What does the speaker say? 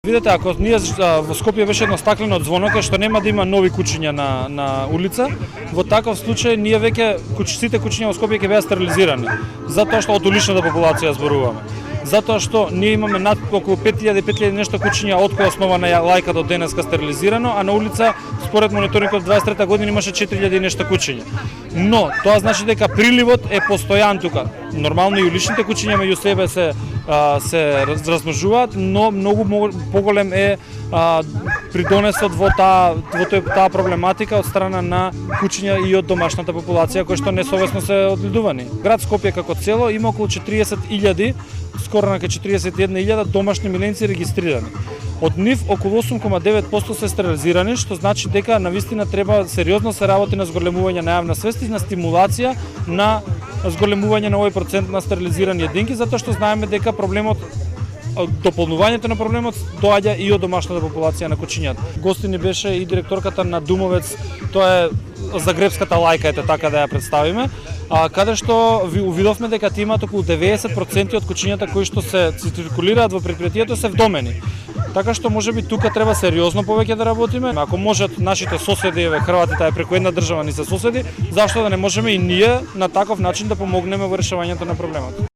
Видете, ако ние во Скопје беше едно стаклено ѕвоно кај што нема да има нови куќиња на улица, во таков случај ние веќе сите куќиња во Скопје ќе беа стерилизирани, затоа што од уличната популација зборуваме. Затоа што ние имаме над околу 5000 нешто куќиња од која основа на лајка до денеска стерилизирано, а на улица според мониторингот 23 година имаше 4000 нешто куќиња. Но тоа значи дека приливот е постојан тука. Нормално и уличните куќиња меѓу себе се размножуваат, но многу поголем е придонесот во таа проблематика од страна на куќиња и од домашната популација кои што несовесно се одгледувани. Град Скопје како цело има околу 40.000, скоро на 41.000 домашни миленци регистрирани. Од нив околу 8,9% се стерилизирани, што значи дека навистина треба сериозно се работи на зголемување на јавна свест и на стимулација на зголемување на овој процент на стерилизирани единки, затоа што знаеме дека проблемот, дополнувањето на проблемот доаѓа и од домашната популација на куќињата. Гости ни беше и директорката на Думовец, тоа е загребската лајка, ете така да ја представиме, каде што увидовме дека имаат околу 90% од куќињата кои што се циркулираат во предпријатието се вдомени. Така што можеби тука треба сериозно повеќе да работиме. Ако можат нашите соседи, хрватите преку една држава ни се соседи, зашто да не можеме и ние на таков начин да помогнеме во решавањето на проблемот.